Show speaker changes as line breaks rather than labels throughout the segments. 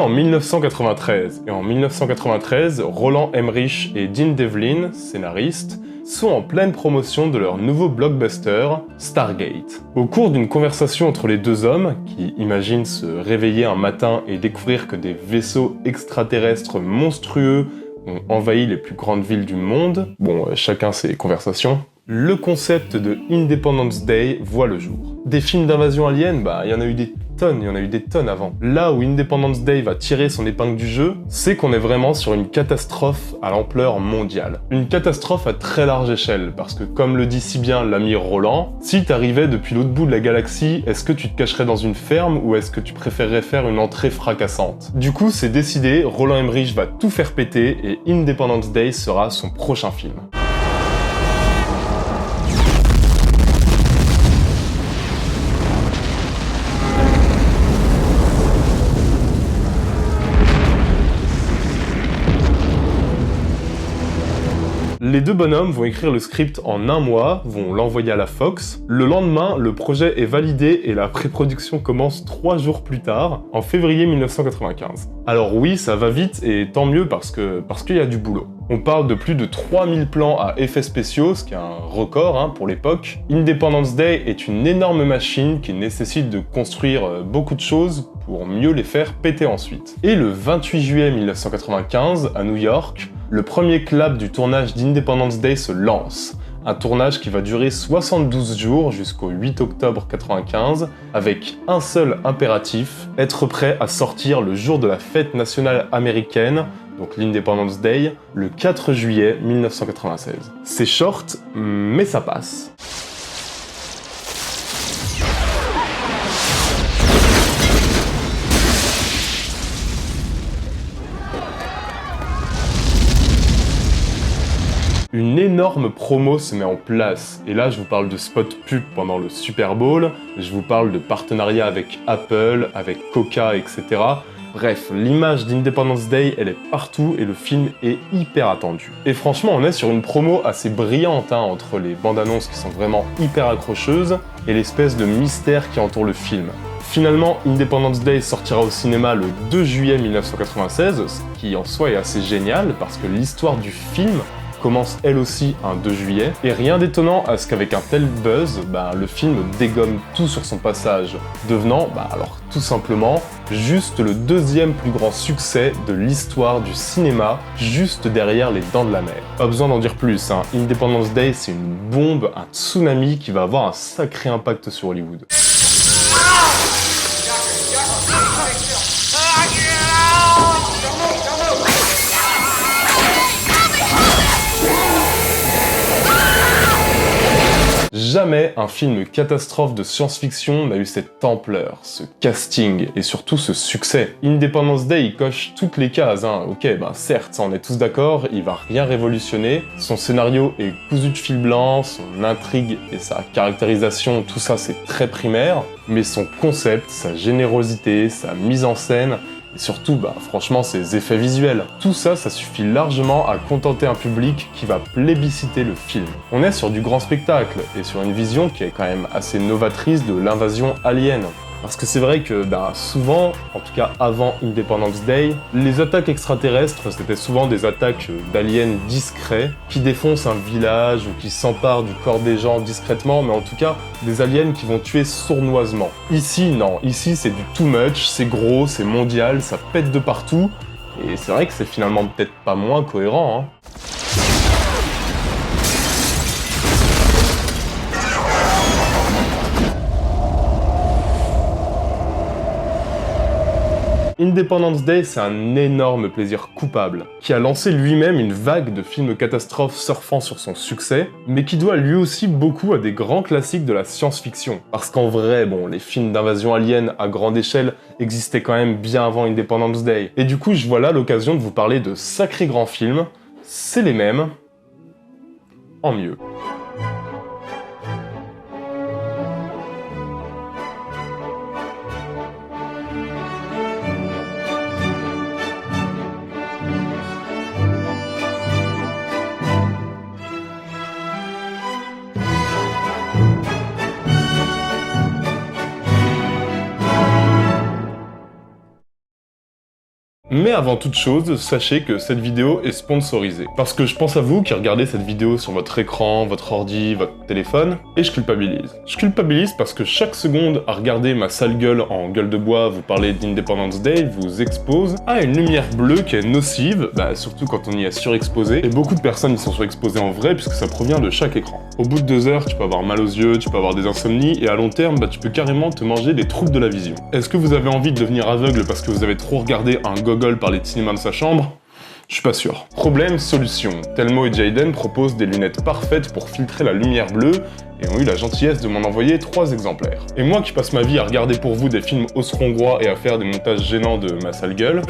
en 1993, et en 1993, Roland Emmerich et Dean Devlin, scénaristes, sont en pleine promotion de leur nouveau blockbuster, Stargate. Au cours d'une conversation entre les deux hommes, qui imaginent se réveiller un matin et découvrir que des vaisseaux extraterrestres monstrueux ont envahi les plus grandes villes du monde, chacun ses conversations, le concept de Independence Day voit le jour. Des films d'invasion alien, il y en a eu des tonnes avant. Là où Independence Day va tirer son épingle du jeu, c'est qu'on est vraiment sur une catastrophe à l'ampleur mondiale. Une catastrophe à très large échelle, parce que comme le dit si bien l'ami Roland, si t'arrivais depuis l'autre bout de la galaxie, est-ce que tu te cacherais dans une ferme ou est-ce que tu préférerais faire une entrée fracassante? Du coup, c'est décidé, Roland Emmerich va tout faire péter et Independence Day sera son prochain film. Les deux bonhommes vont écrire le script en un mois, vont l'envoyer à la Fox. Le lendemain, le projet est validé et la pré-production commence 3 jours plus tard, en février 1995. Alors oui, ça va vite et tant mieux parce qu'il y a du boulot. On parle de plus de 3000 plans à effets spéciaux, ce qui est un record pour l'époque. Independence Day est une énorme machine qui nécessite de construire beaucoup de choses pour mieux les faire péter ensuite. Et le 28 juillet 1995, à New York, le premier clap du tournage d'Independence Day se lance. Un tournage qui va durer 72 jours jusqu'au 8 octobre 1995, avec un seul impératif, être prêt à sortir le jour de la fête nationale américaine, donc l'Independence Day, le 4 juillet 1996. C'est short, mais ça passe. Une énorme promo se met en place, et là je vous parle de spot pub pendant le Super Bowl, je vous parle de partenariat avec Apple, avec Coca, etc. Bref, l'image d'Independence Day, elle est partout et le film est hyper attendu. Et franchement, on est sur une promo assez brillante entre les bandes annonces qui sont vraiment hyper accrocheuses et l'espèce de mystère qui entoure le film. Finalement, Independence Day sortira au cinéma le 2 juillet 1996, ce qui en soi est assez génial parce que l'histoire du film commence elle aussi un 2 juillet, et rien d'étonnant à ce qu'avec un tel buzz, le film dégomme tout sur son passage, devenant, alors tout simplement, juste le deuxième plus grand succès de l'histoire du cinéma, juste derrière Les Dents de la Mer. Pas besoin d'en dire plus, Independence Day c'est une bombe, un tsunami qui va avoir un sacré impact sur Hollywood. Jamais un film catastrophe de science-fiction n'a eu cette ampleur, ce casting et surtout ce succès. Independence Day, il coche toutes les cases, certes, ça on est tous d'accord, il va rien révolutionner, son scénario est cousu de fil blanc, son intrigue et sa caractérisation, tout ça c'est très primaire, mais son concept, sa générosité, sa mise en scène, et surtout, franchement, ses effets visuels. Tout ça, ça suffit largement à contenter un public qui va plébisciter le film. On est sur du grand spectacle, et sur une vision qui est quand même assez novatrice de l'invasion alien. Parce que c'est vrai que souvent, en tout cas avant Independence Day, les attaques extraterrestres, c'était souvent des attaques d'aliens discrets, qui défoncent un village ou qui s'emparent du corps des gens discrètement, mais en tout cas, des aliens qui vont tuer sournoisement. Ici, non. Ici, c'est du too much, c'est gros, c'est mondial, ça pète de partout, et c'est vrai que c'est finalement peut-être pas moins cohérent, Independence Day, c'est un énorme plaisir coupable, qui a lancé lui-même une vague de films catastrophes surfant sur son succès, mais qui doit lui aussi beaucoup à des grands classiques de la science-fiction. Parce qu'en vrai, les films d'invasion alien à grande échelle existaient quand même bien avant Independence Day. Et du coup, je vois là l'occasion de vous parler de sacrés grands films, c'est les mêmes, en mieux. Mais avant toute chose, sachez que cette vidéo est sponsorisée. Parce que je pense à vous qui regardez cette vidéo sur votre écran, votre ordi, votre téléphone, et je culpabilise. Je culpabilise parce que chaque seconde à regarder ma sale gueule en gueule de bois vous parler d'Independence Day vous expose à une lumière bleue qui est nocive, surtout quand on y est surexposé, et beaucoup de personnes y sont surexposées en vrai puisque ça provient de chaque écran. Au bout de 2 heures, tu peux avoir mal aux yeux, tu peux avoir des insomnies, et à long terme, tu peux carrément te manger des troubles de la vision. Est-ce que vous avez envie de devenir aveugle parce que vous avez trop regardé un gogol parler de cinéma de sa chambre? Je suis pas sûr. Problème, solution. Telmo et Jayden proposent des lunettes parfaites pour filtrer la lumière bleue et ont eu la gentillesse de m'en envoyer 3 exemplaires. Et moi qui passe ma vie à regarder pour vous des films austro-hongrois et à faire des montages gênants de ma sale gueule,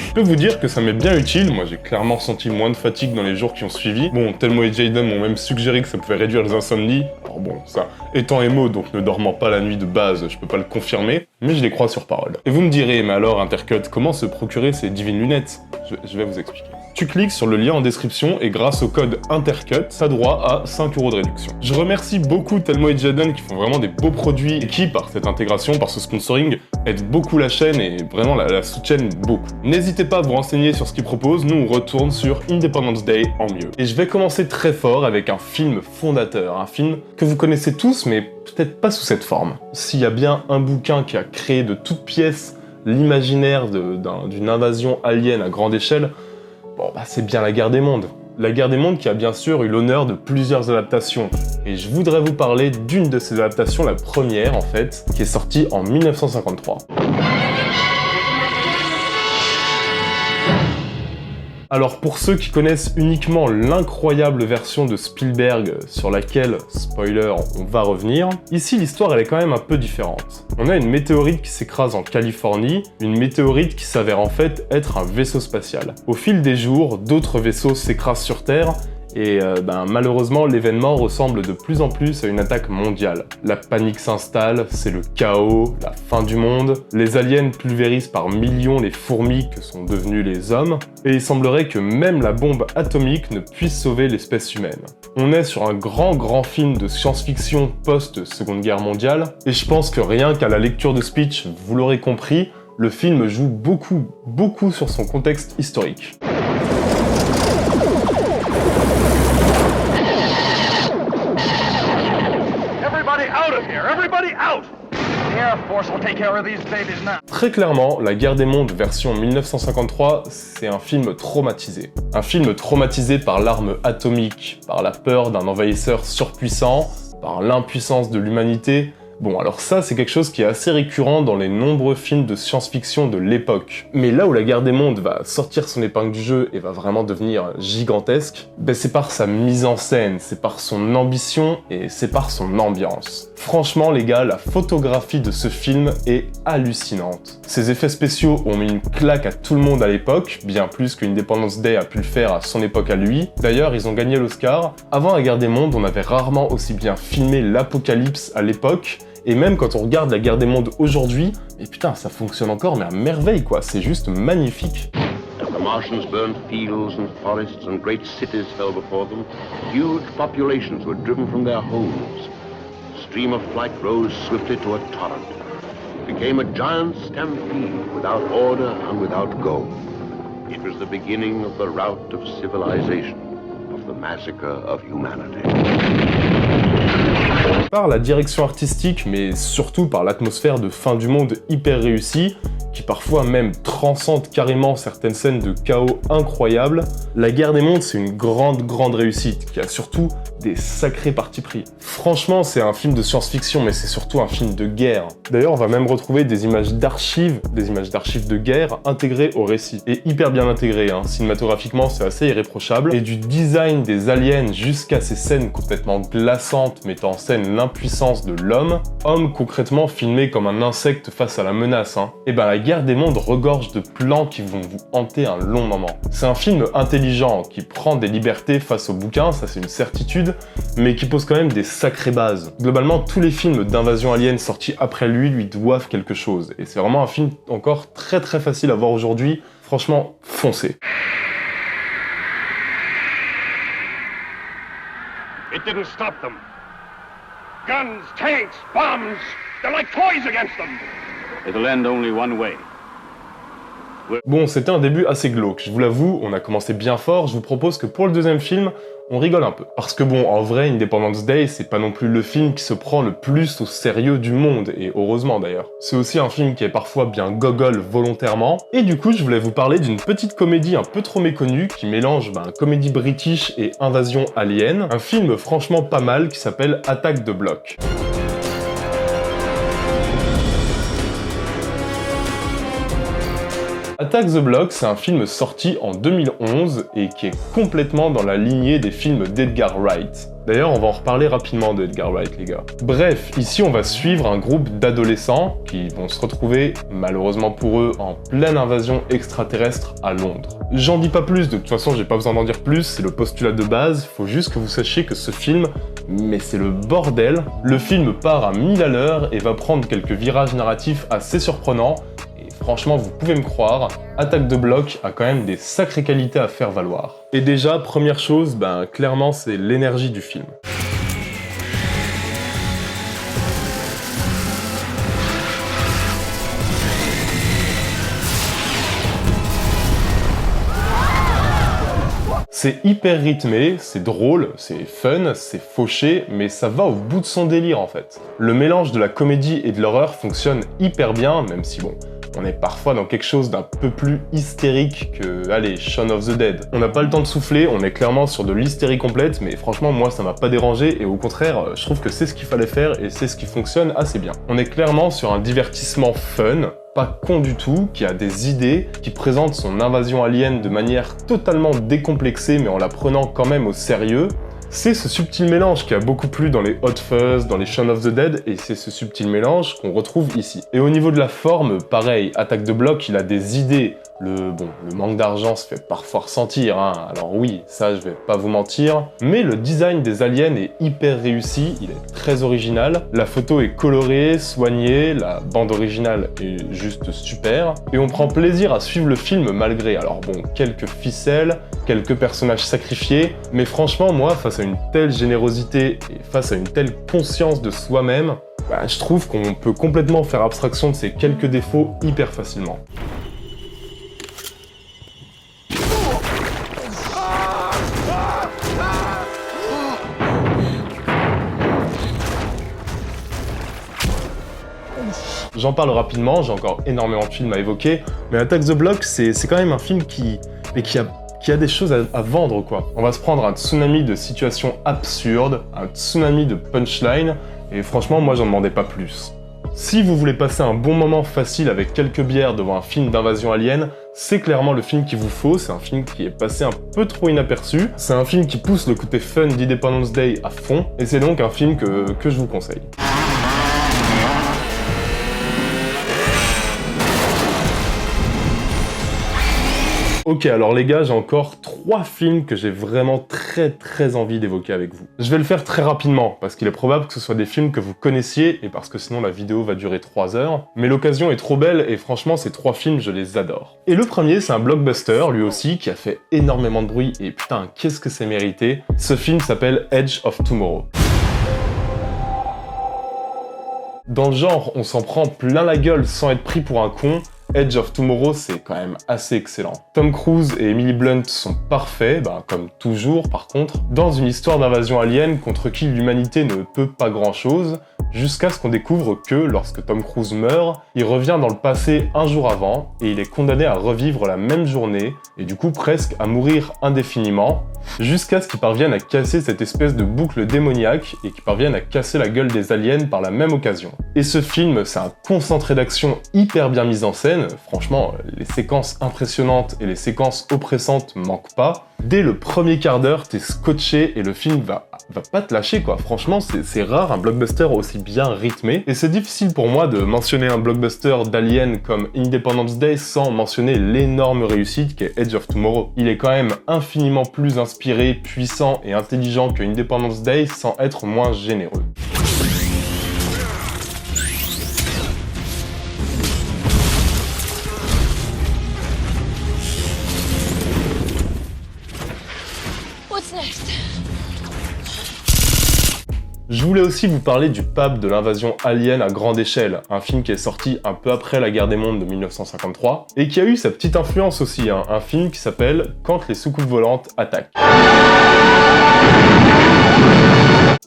je peux vous dire que ça m'est bien utile. Moi j'ai clairement senti moins de fatigue dans les jours qui ont suivi. Bon, Telmo et Jayden m'ont même suggéré que ça pouvait réduire les insomnies. Alors bon, ça, étant émo, donc ne dormant pas la nuit de base, je peux pas le confirmer, mais je les crois sur parole. Et vous me direz, mais alors Intercut, comment se procurer ces divines lunettes? Je vais vous expliquer. Tu cliques sur le lien en description et grâce au code INTERCUT, t'as droit à 5 € de réduction. Je remercie beaucoup Telmo et Jayden qui font vraiment des beaux produits et qui, par cette intégration, par ce sponsoring, aident beaucoup la chaîne et vraiment la soutiennent beaucoup. N'hésitez pas à vous renseigner sur ce qu'ils proposent, nous on retourne sur Independence Day en mieux. Et je vais commencer très fort avec un film fondateur, un film que vous connaissez tous mais peut-être pas sous cette forme. S'il y a bien un bouquin qui a créé de toutes pièces l'imaginaire d'une invasion alien à grande échelle, c'est bien La Guerre des Mondes. La Guerre des Mondes qui a bien sûr eu l'honneur de plusieurs adaptations. Et je voudrais vous parler d'une de ces adaptations, la première en fait, qui est sortie en 1953. Alors pour ceux qui connaissent uniquement l'incroyable version de Spielberg sur laquelle, spoiler, on va revenir, ici l'histoire elle est quand même un peu différente. On a une météorite qui s'écrase en Californie, une météorite qui s'avère en fait être un vaisseau spatial. Au fil des jours, d'autres vaisseaux s'écrasent sur Terre, et malheureusement, l'événement ressemble de plus en plus à une attaque mondiale. La panique s'installe, c'est le chaos, la fin du monde. Les aliens pulvérisent par millions les fourmis que sont devenus les hommes. Et il semblerait que même la bombe atomique ne puisse sauver l'espèce humaine. On est sur un grand film de science-fiction post-Seconde Guerre mondiale. Et je pense que rien qu'à la lecture de speech, vous l'aurez compris, le film joue beaucoup sur son contexte historique. Très clairement, La Guerre des Mondes version 1953, c'est un film traumatisé. Un film traumatisé par l'arme atomique, par la peur d'un envahisseur surpuissant, par l'impuissance de l'humanité. Bon, alors ça, c'est quelque chose qui est assez récurrent dans les nombreux films de science-fiction de l'époque. Mais là où La Guerre des Mondes va sortir son épingle du jeu et va vraiment devenir gigantesque, c'est par sa mise en scène, c'est par son ambition et c'est par son ambiance. Franchement les gars, la photographie de ce film est hallucinante. Ses effets spéciaux ont mis une claque à tout le monde à l'époque, bien plus que Independence Day a pu le faire à son époque à lui. D'ailleurs, ils ont gagné l'Oscar. Avant La Guerre des Mondes, on avait rarement aussi bien filmé l'apocalypse à l'époque. Et même quand on regarde La Guerre des Mondes aujourd'hui, et putain, ça fonctionne encore, mais à merveille quoi, c'est juste magnifique.
As the Martians burned fields and forests and great cities fell before them, huge populations were driven from their homes. The stream of flight rose swiftly to a torrent. It became a giant stampede without order and without goal. It was the beginning of the rout of civilization, of the massacre of humanity.
Par la direction artistique, mais surtout par l'atmosphère de fin du monde hyper réussie, qui parfois même transcende carrément certaines scènes de chaos incroyables, La Guerre des Mondes c'est une grande réussite, qui a surtout des sacrés partis pris. Franchement, c'est un film de science-fiction, mais c'est surtout un film de guerre. D'ailleurs, on va même retrouver des images d'archives de guerre intégrées au récit. Et hyper bien intégrées, hein. Cinématographiquement, c'est assez irréprochable. Et du design des aliens jusqu'à ces scènes complètement glaçantes mettant en scène l'impuissance de l'homme, homme concrètement filmé comme un insecte face à la menace, hein. Et La Guerre des Mondes regorge de plans qui vont vous hanter un long moment. C'est un film intelligent, qui prend des libertés face au bouquin, ça c'est une certitude, mais qui pose quand même des sacrées bases. Globalement, tous les films d'invasion alien sortis après lui doivent quelque chose. Et c'est vraiment un film encore très facile à voir aujourd'hui. Franchement, foncez.
It didn't stop them. Guns, tanks, bombs, they're like toys against them. It'll end only one way.
Bon, c'était un début assez glauque, je vous l'avoue, on a commencé bien fort, je vous propose que pour le deuxième film, on rigole un peu. Parce que bon, en vrai, Independence Day, c'est pas non plus le film qui se prend le plus au sérieux du monde, et heureusement d'ailleurs. C'est aussi un film qui est parfois bien gogol volontairement, et du coup, je voulais vous parler d'une petite comédie un peu trop méconnue, qui mélange comédie british et invasion alien, un film franchement pas mal qui s'appelle Attack the Block. Attack the Block, c'est un film sorti en 2011 et qui est complètement dans la lignée des films d'Edgar Wright. D'ailleurs, on va en reparler rapidement d'Edgar Wright, les gars. Bref, ici on va suivre un groupe d'adolescents qui vont se retrouver, malheureusement pour eux, en pleine invasion extraterrestre à Londres. J'en dis pas plus, de toute façon j'ai pas besoin d'en dire plus, c'est le postulat de base, faut juste que vous sachiez que ce film, mais c'est le bordel. Le film part à 1000 à l'heure et va prendre quelques virages narratifs assez surprenants. Franchement, vous pouvez me croire, Attack the Block a quand même des sacrées qualités à faire valoir. Et déjà, première chose, clairement, c'est l'énergie du film. C'est hyper rythmé, c'est drôle, c'est fun, c'est fauché, mais ça va au bout de son délire en fait. Le mélange de la comédie et de l'horreur fonctionne hyper bien, même si bon, on est parfois dans quelque chose d'un peu plus hystérique que, allez, Shaun of the Dead. On n'a pas le temps de souffler, on est clairement sur de l'hystérie complète, mais franchement, moi, ça m'a pas dérangé, et au contraire, je trouve que c'est ce qu'il fallait faire, et c'est ce qui fonctionne assez bien. On est clairement sur un divertissement fun, pas con du tout, qui a des idées, qui présente son invasion alien de manière totalement décomplexée, mais en la prenant quand même au sérieux. C'est ce subtil mélange qui a beaucoup plu dans les Hot Fuzz, dans les Shaun of the Dead, et c'est ce subtil mélange qu'on retrouve ici. Et au niveau de la forme, pareil, Attack the Block, il a des idées. Le manque d'argent se fait parfois ressentir, hein. Alors oui, ça je vais pas vous mentir, mais le design des aliens est hyper réussi, il est très original, la photo est colorée, soignée, la bande originale est juste super, et on prend plaisir à suivre le film malgré, alors bon, quelques ficelles, quelques personnages sacrifiés, mais franchement moi, face à une telle générosité et face à une telle conscience de soi-même, je trouve qu'on peut complètement faire abstraction de ces quelques défauts hyper facilement. J'en parle rapidement, j'ai encore énormément de films à évoquer, mais Attack the Block, c'est quand même un film qui a des choses à vendre, quoi. On va se prendre un tsunami de situations absurdes, un tsunami de punchline, et franchement, moi, j'en demandais pas plus. Si vous voulez passer un bon moment facile avec quelques bières devant un film d'invasion alien, c'est clairement le film qu'il vous faut, c'est un film qui est passé un peu trop inaperçu, c'est un film qui pousse le côté fun d'Independence Day à fond, et c'est donc un film que je vous conseille. Ok, alors les gars, j'ai encore 3 films que j'ai vraiment très envie d'évoquer avec vous. Je vais le faire très rapidement, parce qu'il est probable que ce soit des films que vous connaissiez, et parce que sinon la vidéo va durer 3 heures. Mais l'occasion est trop belle, et franchement, ces 3 films, je les adore. Et le premier, c'est un blockbuster, lui aussi, qui a fait énormément de bruit, et putain, qu'est-ce que c'est mérité. Ce film s'appelle Edge of Tomorrow. Dans le genre, on s'en prend plein la gueule sans être pris pour un con. Edge of Tomorrow, c'est quand même assez excellent. Tom Cruise et Emily Blunt sont parfaits, comme toujours par contre, dans une histoire d'invasion alien contre qui l'humanité ne peut pas grand-chose, jusqu'à ce qu'on découvre que, lorsque Tom Cruise meurt, il revient dans le passé un jour avant, et il est condamné à revivre la même journée, et du coup presque à mourir indéfiniment, jusqu'à ce qu'il parvienne à casser cette espèce de boucle démoniaque, et qu'il parvienne à casser la gueule des aliens par la même occasion. Et ce film, c'est un concentré d'action hyper bien mis en scène, franchement, les séquences impressionnantes et les séquences oppressantes manquent pas. Dès le premier quart d'heure, t'es scotché et le film va pas te lâcher, quoi. Franchement, c'est rare un blockbuster aussi bien rythmé. Et c'est difficile pour moi de mentionner un blockbuster d'Alien comme Independence Day sans mentionner l'énorme réussite qu'est Edge of Tomorrow. Il est quand même infiniment plus inspiré, puissant et intelligent que Independence Day sans être moins généreux. Je voulais aussi vous parler du pape de l'invasion alien à grande échelle, un film qui est sorti un peu après la guerre des mondes de 1953, et qui a eu sa petite influence aussi, hein, un film qui s'appelle Quand les soucoupes volantes attaquent.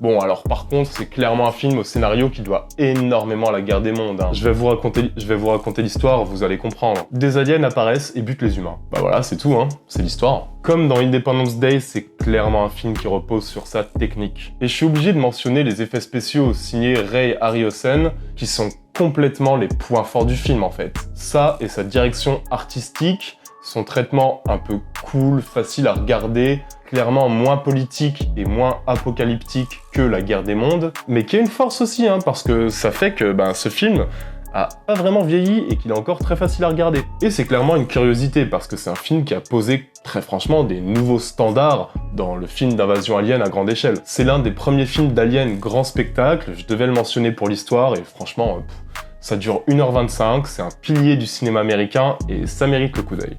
Bon, alors par contre, c'est clairement un film au scénario qui doit énormément à la guerre des mondes. Hein. Je vais vous raconter l'histoire, vous allez comprendre. Des aliens apparaissent et butent les humains. Bah voilà, c'est tout, hein. C'est l'histoire. Comme dans Independence Day, c'est clairement un film qui repose sur sa technique. Et je suis obligé de mentionner les effets spéciaux signés Ray Harryhausen, qui sont complètement les points forts du film en fait. Ça et sa direction artistique, son traitement un peu cool, facile à regarder, clairement moins politique et moins apocalyptique que la guerre des mondes, mais qui a une force aussi, hein, parce que ça fait que ce film a pas vraiment vieilli et qu'il est encore très facile à regarder. Et c'est clairement une curiosité, parce que c'est un film qui a posé, très franchement, des nouveaux standards dans le film d'invasion alien à grande échelle. C'est l'un des premiers films d'alien grand spectacle, je devais le mentionner pour l'histoire, et franchement, ça dure 1h25, c'est un pilier du cinéma américain, et ça mérite le coup d'œil.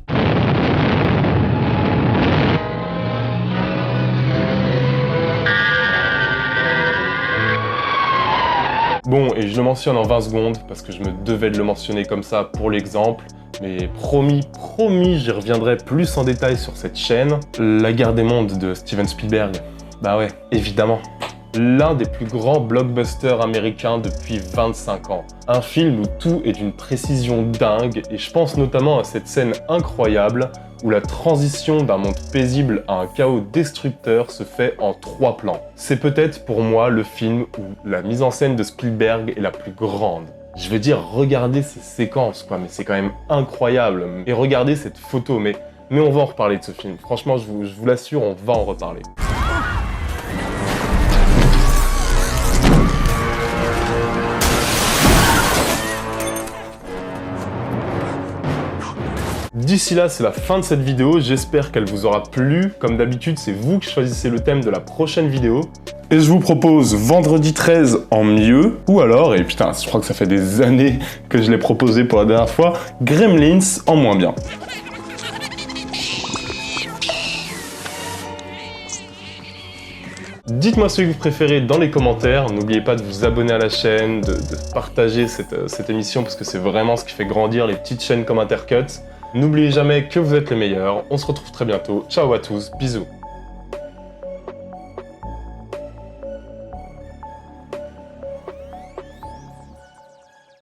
Bon, et je le mentionne en 20 secondes, parce que je me devais de le mentionner comme ça pour l'exemple, mais promis, j'y reviendrai plus en détail sur cette chaîne. La guerre des mondes de Steven Spielberg, bah ouais, évidemment. L'un des plus grands blockbusters américains depuis 25 ans. Un film où tout est d'une précision dingue, et je pense notamment à cette scène incroyable où la transition d'un monde paisible à un chaos destructeur se fait en 3 plans. C'est peut-être pour moi le film où la mise en scène de Spielberg est la plus grande. Je veux dire, regardez ces séquences, quoi, mais c'est quand même incroyable. Et regardez cette photo, mais on va en reparler de ce film. Franchement, je vous l'assure, on va en reparler. D'ici là, c'est la fin de cette vidéo, j'espère qu'elle vous aura plu. Comme d'habitude, c'est vous qui choisissez le thème de la prochaine vidéo. Et je vous propose vendredi 13 en mieux, ou alors, et putain, je crois que ça fait des années que je l'ai proposé pour la dernière fois, Gremlins en moins bien. Dites-moi ce que vous préférez dans les commentaires, n'oubliez pas de vous abonner à la chaîne, de partager cette émission parce que c'est vraiment ce qui fait grandir les petites chaînes comme Intercut. N'oubliez jamais que vous êtes les meilleurs, on se retrouve très bientôt, ciao à tous, bisous.